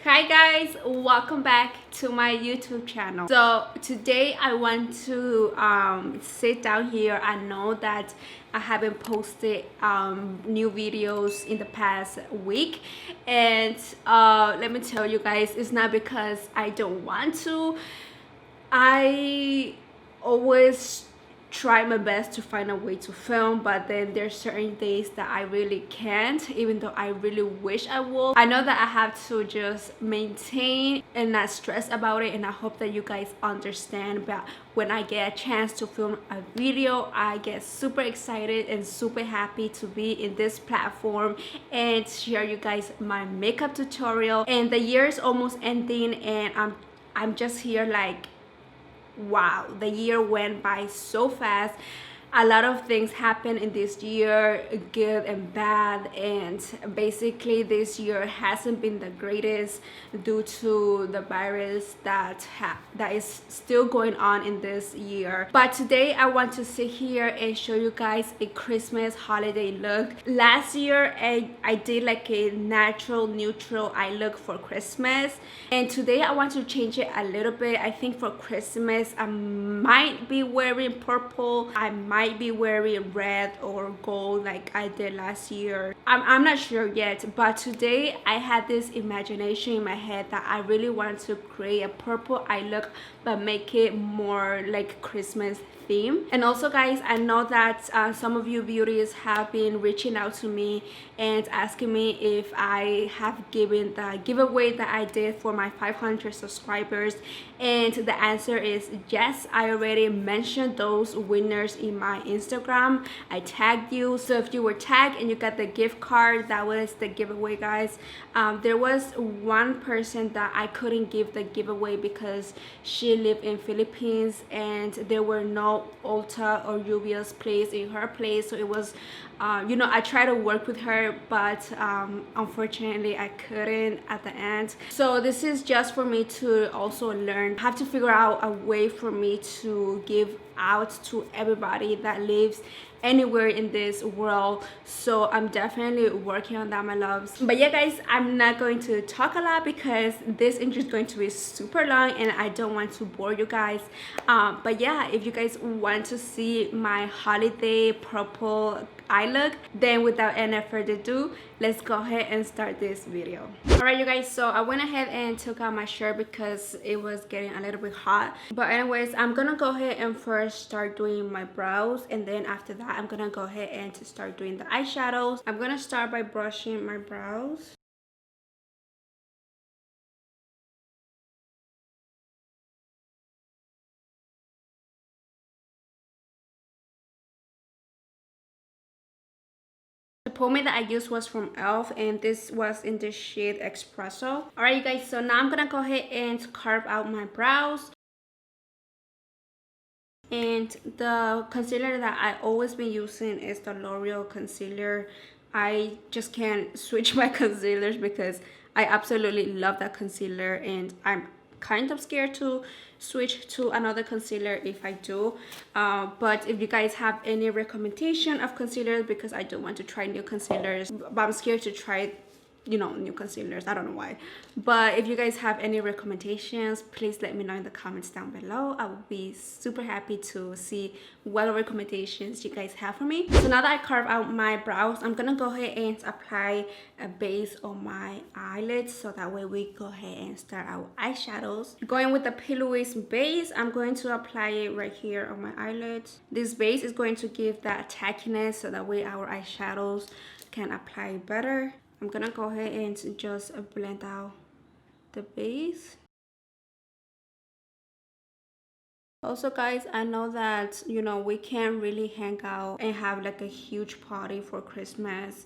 Hi guys, welcome back to my YouTube channel. So today I want to sit down here. I know that I haven't posted new videos in the past week, and let me tell you guys, it's not because I don't want to. I always try my best to find a way to film, but then there's certain days that I really can't, even though I really wish I would. I know that I have to just maintain and not stress about it, and I hope that you guys understand. But when I get a chance to film a video, I get super excited and super happy to be in this platform and share you guys my makeup tutorial. And the year is almost ending, and I'm just here like, wow, the year went by so fast. A lot of things happened in this year, good and bad, and basically this year hasn't been the greatest due to the virus that is still going on in this year. But today I want to sit here and show you guys a Christmas holiday look. Last year I did like a natural neutral eye look for Christmas, and today I want to change it a little bit. I think for Christmas I might be wearing purple, I might be wearing red or gold like I did last year. I'm not sure yet, but today I had this imagination in my head that I really want to create a purple eye look but make it more like Christmas theme. And also guys, I know that some of you beauties have been reaching out to me and asking me if I have given the giveaway that I did for my 500 subscribers, and the answer is yes. I already mentioned those winners in my Instagram. I tagged you, so if you were tagged and you got the gift card, that was the giveaway guys. There was one person that I couldn't give the giveaway because she lived in Philippines and there were no Ulta or Juvia's place in her place, so it was you know, I tried to work with her, but unfortunately I couldn't at the end. So this is just for me to also learn. I have to figure out a way for me to give out to everybody that lives anywhere in this world, so I'm definitely working on that, my loves. But yeah guys, I'm not going to talk a lot because this intro is going to be super long and I don't want to bore you guys. But yeah, if you guys want to see my holiday purple eye look, then without any further ado, let's go ahead and start this video. All right you guys, so I went ahead and took out my shirt because it was getting a little bit hot. But anyways, I'm gonna go ahead and first start doing my brows, and then after that I'm gonna go ahead and start doing the eyeshadows. I'm gonna start by brushing my brows. The pomade that I used was from e.l.f. and this was in the shade Espresso. Alright you guys, so now I'm gonna go ahead and carve out my brows. And the concealer that I always been using is the L'Oreal concealer. I just can't switch my concealers because I absolutely love that concealer, and I'm kind of scared to switch to another concealer if I do. But if you guys have any recommendation of concealers, because I do want to try new concealers, but I'm scared to try, you know, new concealers. I don't know why. But if you guys have any recommendations, please let me know in the comments down below. I will be super happy to see what recommendations you guys have for me. So now that I carve out my brows, I'm gonna go ahead and apply a base on my eyelids, so that way we go ahead and start our eyeshadows. Going with the P. Louise base, I'm going to apply it right here on my eyelids. This base is going to give that tackiness, so that way our eyeshadows can apply better. I'm gonna go ahead and just blend out the base. Also guys, I know that, you know, we can't really hang out and have like a huge party for Christmas.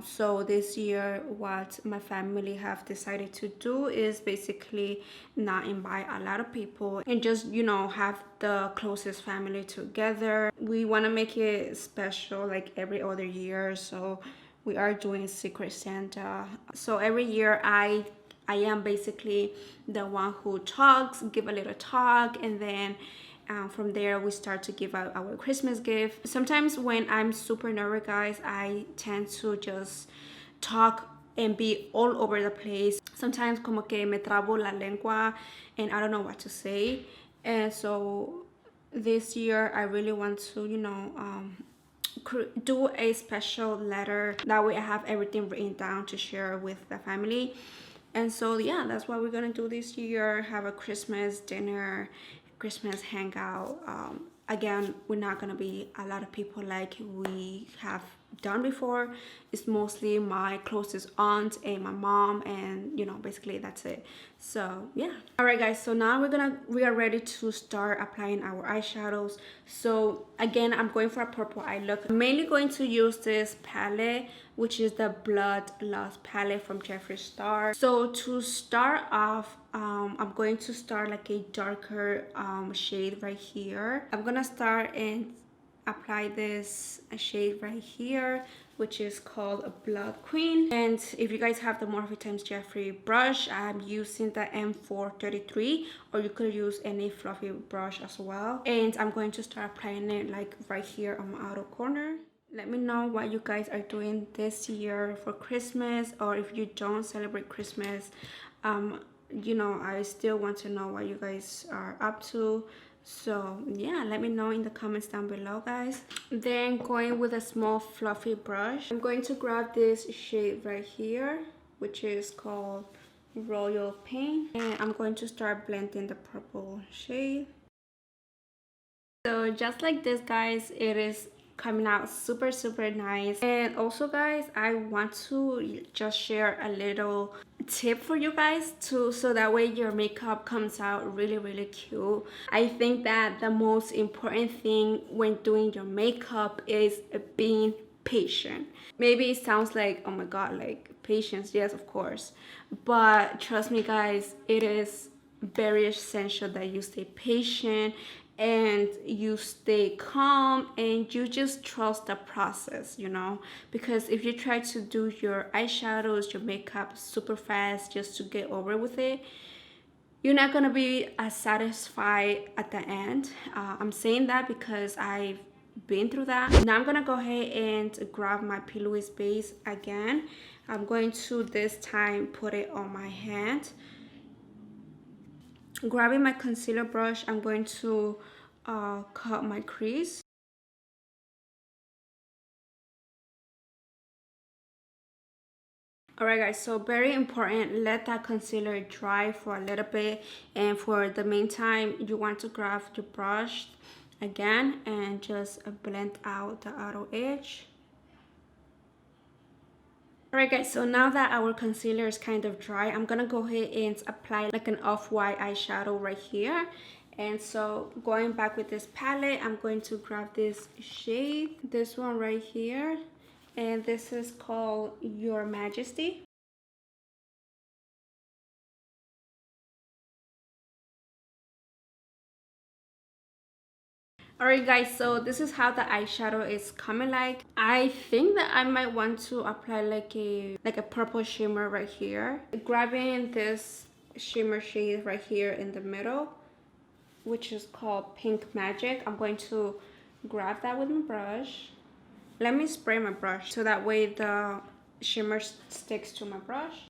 So this year what my family have decided to do is basically not invite a lot of people and just, you know, have the closest family together. We want to make it special like every other year, so we are doing Secret Santa. So every year I am basically the one who talks, give a little talk, and then from there we start to give out our Christmas gift. Sometimes when I'm super nervous guys, I tend to just talk and be all over the place. Sometimes como que me trabo la lengua and I don't know what to say. And so this year I really want to, you know, do a special letter. That way I have everything written down to share with the family. And so yeah, that's what we're gonna do this year. Have a Christmas dinner, Christmas hangout. Again, we're not gonna be a lot of people like we have done before. It's mostly my closest aunt and my mom, and you know, basically that's it. So yeah. All right guys, so now we are ready to start applying our eyeshadows. So again, I'm going for a purple eye look. I'm mainly going to use this palette, which is the Bloodlust palette from Jeffree Star. So to start off, I'm going to start like a darker shade right here. I'm gonna start and apply this shade right here, which is called a Blood Queen. And if you guys have the Morphe x Jeffree brush, I'm using the M433, or you could use any fluffy brush as well. And I'm going to start applying it like right here on my outer corner. Let me know what you guys are doing this year for Christmas, or if you don't celebrate Christmas. You know, I still want to know what you guys are up to. So yeah, let me know in the comments down below, guys. Then going with a small fluffy brush, I'm going to grab this shade right here, which is called Royal Pain, and I'm going to start blending the purple shade. So just like this, guys, it is coming out super nice. And also guys, I want to just share a little tip for you guys too, so that way your makeup comes out really cute. I think that the most important thing when doing your makeup is being patient. Maybe it sounds like, oh my god, like patience, yes of course, but trust me guys, it is very essential that you stay patient and you stay calm and you just trust the process, you know, because if you try to do your eyeshadows, your makeup super fast just to get over with it, you're not gonna be as satisfied at the end. I'm saying that because I've been through that. Now I'm gonna go ahead and grab my P. Louise base again. I'm going to this time put it on my hand. Grabbing my concealer brush, I'm going to cut my crease. Alright guys, so very important, let that concealer dry for a little bit, and for the meantime you want to grab your brush again and just blend out the outer edge. Alright guys, so now that our concealer is kind of dry, I'm gonna go ahead and apply like an off-white eyeshadow right here. And so going back with this palette, I'm going to grab this shade, this one right here, and this is called Your Majesty. Alright guys, so this is how the eyeshadow is coming like. I think that I might want to apply like a purple shimmer right here. Grabbing this shimmer shade right here in the middle, which is called Pink Magic. I'm going to grab that with my brush. Let me spray my brush so that way the shimmer sticks to my brush.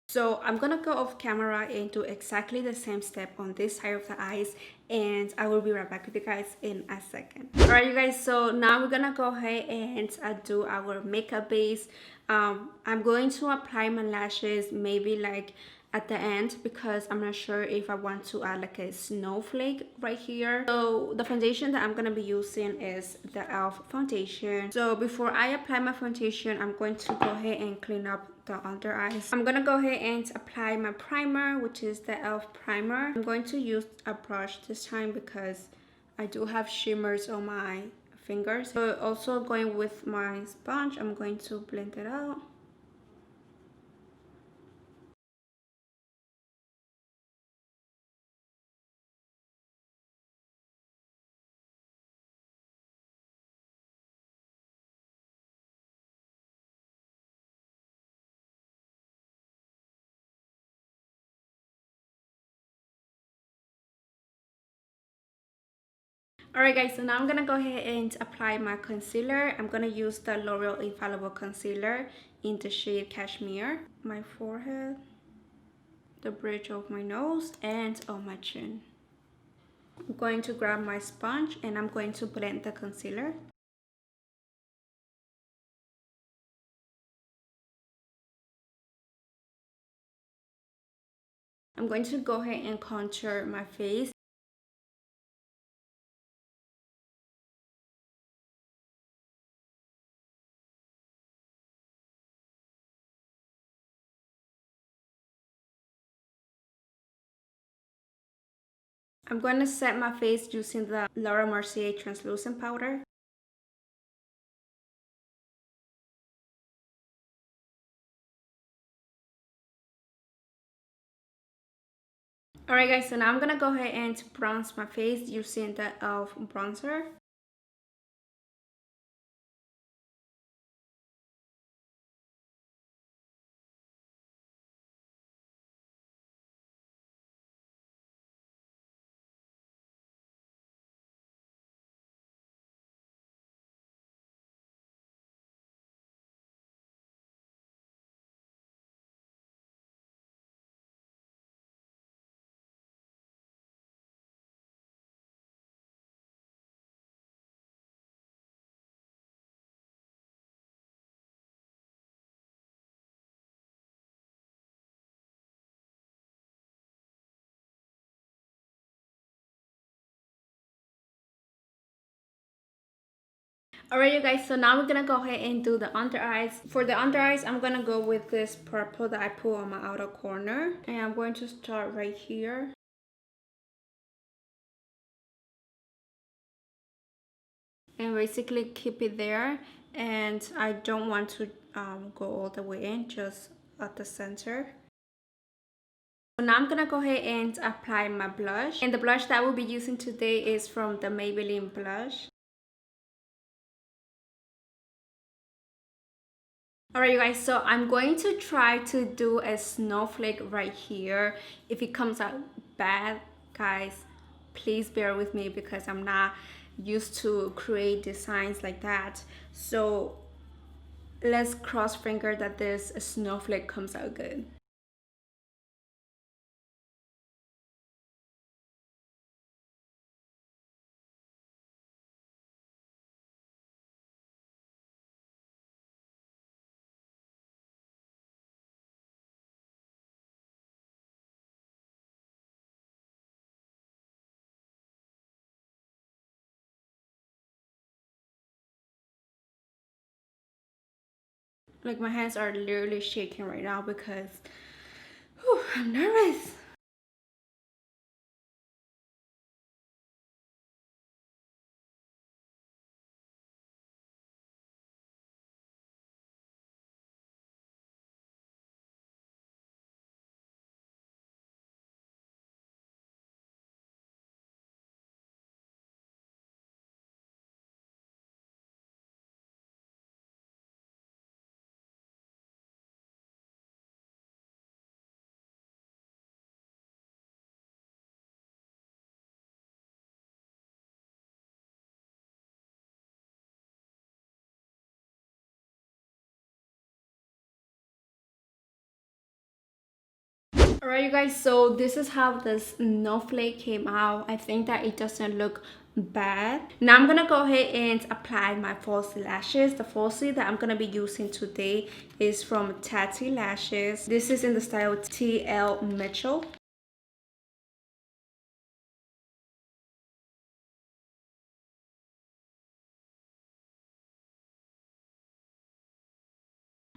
So I'm gonna go off camera and do exactly the same step on this side of the eyes, and I will be right back with you guys in a second. All right you guys, so now we're gonna go ahead and do our makeup base. I'm going to apply my lashes maybe like at the end, because I'm not sure if I want to add like a snowflake right here. So the foundation that I'm gonna be using is the e.l.f. foundation. So before I apply my foundation, I'm going to go ahead and clean up the under eyes. I'm gonna go ahead and apply my primer, which is the e.l.f. primer. I'm going to use a brush this time because I do have shimmers on my fingers. So also going with my sponge, I'm going to blend it out. Alright guys, so now I'm gonna go ahead and apply my concealer. I'm gonna use the L'Oreal Infallible Concealer in the shade Cashmere. My forehead, the bridge of my nose, and on my chin. I'm going to grab my sponge and I'm going to blend the concealer. I'm going to go ahead and contour my face. I'm going to set my face using the Laura Mercier translucent powder. Alright guys, so now I'm gonna go ahead and bronze my face using the e.l.f. bronzer. Alright you guys, so now we're gonna go ahead and do the under eyes. For the under eyes, I'm gonna go with this purple that I put on my outer corner. And I'm going to start right here. And basically keep it there. And I don't want to go all the way in, just at the center. So now I'm gonna go ahead and apply my blush. And the blush that we'll be using today is from the Maybelline blush. Alright you guys, so I'm going to try to do a snowflake right here. If it comes out bad, guys, please bear with me because I'm not used to create designs like that. So let's cross finger that this snowflake comes out good. Like my hands are literally shaking right now because I'm nervous. Alright you guys, so this is how this snowflake came out. I think that it doesn't look bad. Now I'm gonna go ahead and apply my falsie lashes. The falsie that I'm gonna be using today is from Tatti Lashes. This is in the style TL Mitchell.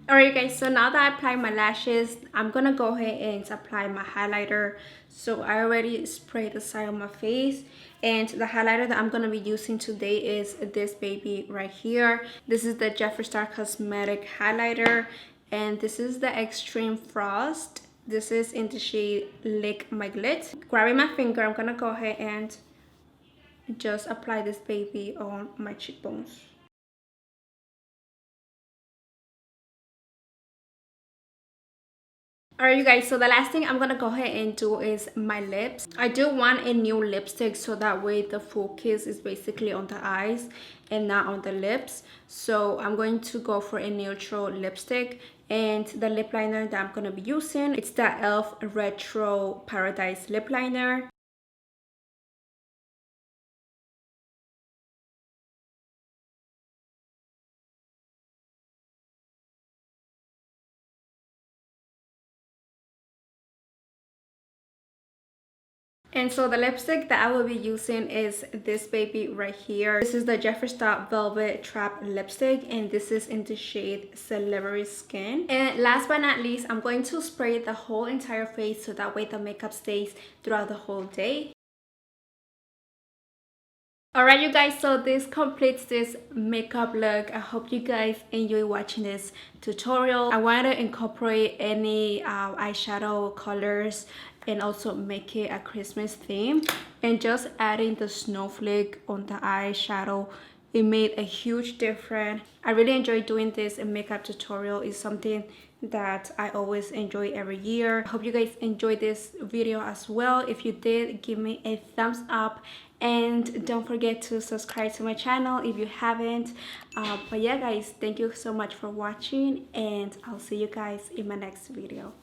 Alright guys, so now that I applied my lashes, I'm gonna go ahead and apply my highlighter. So I already sprayed the side of my face, and the highlighter that I'm gonna be using today is this baby right here. This is the Jeffree Star Cosmetic highlighter, and this is the Extreme Frost. This is in the shade Lick My Glit. Grabbing my finger, I'm gonna go ahead and just apply this baby on my cheekbones. Alright you guys, so the last thing I'm gonna go ahead and do is my lips. I do want a new lipstick so that way the focus is basically on the eyes and not on the lips. So I'm going to go for a neutral lipstick, and the lip liner that I'm gonna be using, it's the e.l.f. Retro Paradise lip liner. And so the lipstick that I will be using is this baby right here. This is the Jeffree Star Velvet Trap lipstick, and this is in the shade Celebrity Skin. And last but not least, I'm going to spray the whole entire face so that way the makeup stays throughout the whole day. Alright you guys, so this completes this makeup look. I hope you guys enjoy watching this tutorial. I wanted to incorporate any eyeshadow colors and also make it a Christmas theme, and just adding the snowflake on the eyeshadow, it made a huge difference. I really enjoy doing this, and makeup tutorial is something that I always enjoy every year. I hope you guys enjoyed this video as well. If you did, give me a thumbs up, and don't forget to subscribe to my channel if you haven't. But yeah guys, thank you so much for watching, and I'll see you guys in my next video.